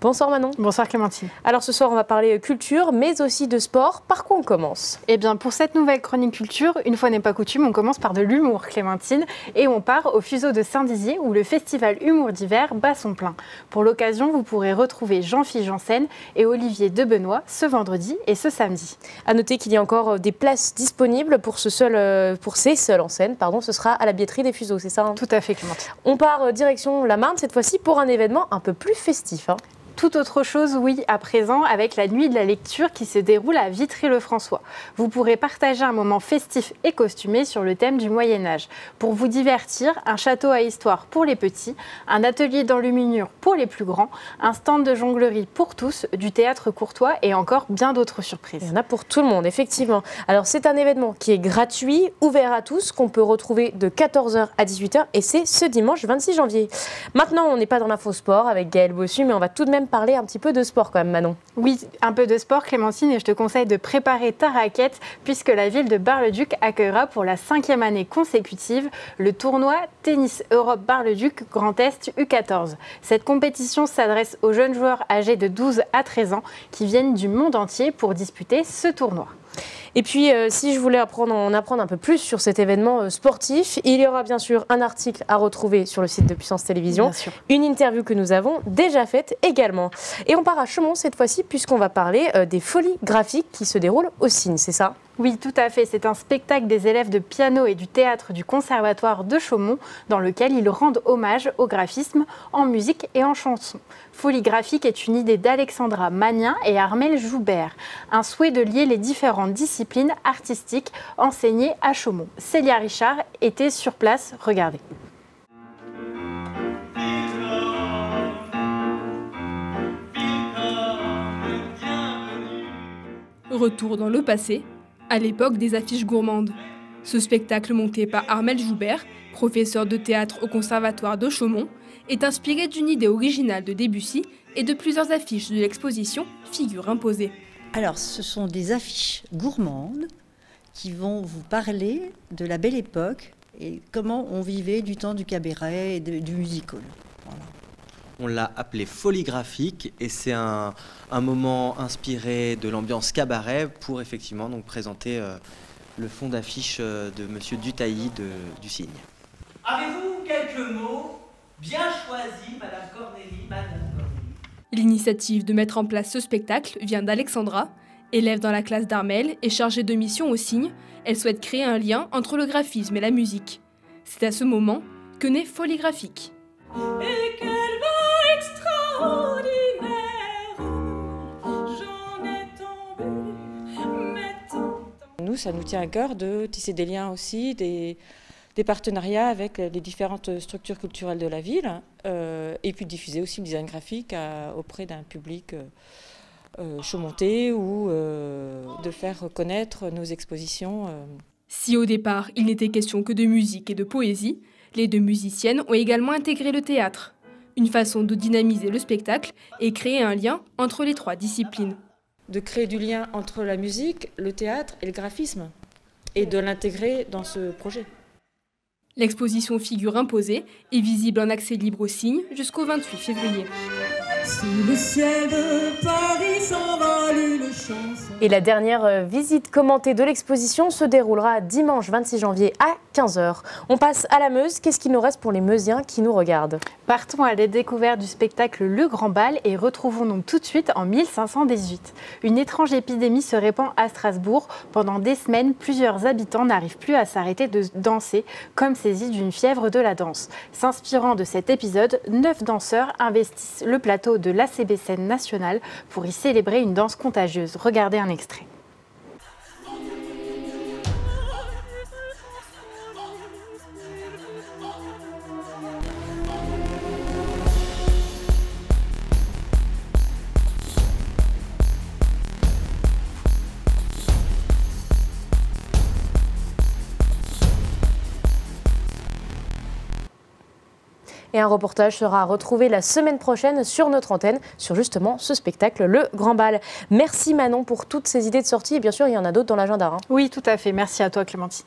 Bonsoir Manon. Bonsoir Clémentine. Alors ce soir on va parler culture mais aussi de sport. Par quoi on commence? Eh bien pour cette nouvelle chronique culture, une fois n'est pas coutume, on commence par de l'humour Clémentine et on part au Fuseau de Saint-Dizier où le festival Humour d'hiver bat son plein. Pour l'occasion, vous pourrez retrouver Jean-Philippe Janssen et Olivier Debenoît ce vendredi et ce samedi. À noter qu'il y a encore des places disponibles pour ces seules en scène. Ce sera à la billetterie des Fuseaux, c'est ça hein? Tout à fait Clémentine. On part direction la Marne cette fois-ci pour un événement un peu plus festif. Tout autre chose, oui, à présent, avec la nuit de la lecture qui se déroule à Vitry-le-François. Vous pourrez partager un moment festif et costumé sur le thème du Moyen-Âge. Pour vous divertir, un château à histoire pour les petits, un atelier d'enluminure pour les plus grands, un stand de jonglerie pour tous, du théâtre courtois et encore bien d'autres surprises. Il y en a pour tout le monde, effectivement. Alors c'est un événement qui est gratuit, ouvert à tous, qu'on peut retrouver de 14h à 18h et c'est ce dimanche 26 janvier. Maintenant, on n'est pas dans l'info sport avec Gaëlle Bossu, mais on va tout de même parler un petit peu de sport quand même, Manon. Oui, un peu de sport, Clémentine, et je te conseille de préparer ta raquette puisque la ville de Bar-le-Duc accueillera pour la 5e année consécutive le tournoi Tennis Europe Bar-le-Duc Grand Est U14. Cette compétition s'adresse aux jeunes joueurs âgés de 12 à 13 ans qui viennent du monde entier pour disputer ce tournoi. Et puis, si je voulais en apprendre un peu plus sur cet événement sportif, il y aura bien sûr un article à retrouver sur le site de Puissance Télévisions, une interview que nous avons déjà faite également. Et on part à Chaumont cette fois-ci, puisqu'on va parler des folies graphiques qui se déroulent au Cygne, c'est ça ? Oui, tout à fait. C'est un spectacle des élèves de piano et du théâtre du Conservatoire de Chaumont dans lequel ils rendent hommage au graphisme en musique et en chanson. Folie graphique est une idée d'Alexandra Magnien et Armelle Joubert. Un souhait de lier les différentes disciplines artistiques enseignées à Chaumont. Célia Richard était sur place. Regardez. Retour dans le passé, à l'époque des affiches gourmandes. Ce spectacle monté par Armelle Joubert, professeur de théâtre au Conservatoire de Chaumont, est inspiré d'une idée originale de Debussy et de plusieurs affiches de l'exposition Figures imposées. Alors, ce sont des affiches gourmandes qui vont vous parler de la belle époque et comment on vivait du temps du cabaret et du musical. Voilà. On l'a appelé folie graphique et c'est un moment inspiré de l'ambiance cabaret pour effectivement donc présenter le fond d'affiche de Monsieur Dutailly du Cygne. Avez-vous quelques mots bien choisis, Madame Cornélie, L'initiative de mettre en place ce spectacle vient d'Alexandra, élève dans la classe d'Armelle et chargée de mission au Cygne. Elle souhaite créer un lien entre le graphisme et la musique. C'est à ce moment que naît Folie graphique. Et quelle voix extraordinaire, j'en ai tombé, mais tant... Nous, ça nous tient à cœur de tisser des liens aussi, des partenariats avec les différentes structures culturelles de la ville et puis de diffuser aussi le design graphique auprès d'un public chaumontais ou de faire connaître nos expositions. Si au départ, il n'était question que de musique et de poésie, les deux musiciennes ont également intégré le théâtre. Une façon de dynamiser le spectacle et créer un lien entre les trois disciplines. De créer du lien entre la musique, le théâtre et le graphisme et de l'intégrer dans ce projet. L'exposition Figures imposées est visible en accès libre au Cygne jusqu'au 28 février. Sous le ciel de Paris s'envole une chanson. Et la dernière visite commentée de l'exposition se déroulera dimanche 26 janvier à 15h. On passe à la Meuse. Qu'est-ce qu'il nous reste pour les Meusiens qui nous regardent? Partons à la découverte du spectacle Le Grand Bal et retrouvons donc tout de suite en 1518. Une étrange épidémie se répand à Strasbourg. Pendant des semaines, plusieurs habitants n'arrivent plus à s'arrêter de danser, comme saisis d'une fièvre de la danse. S'inspirant de cet épisode, 9 danseurs investissent le plateau de l'ACB Scène Nationale pour y célébrer une danse contagieuse. Regardez un extrait. Et un reportage sera retrouvé la semaine prochaine sur notre antenne sur justement ce spectacle, Le Grand Bal. Merci Manon pour toutes ces idées de sortie et bien sûr il y en a d'autres dans l'agenda. Oui, tout à fait. Merci à toi Clémentine.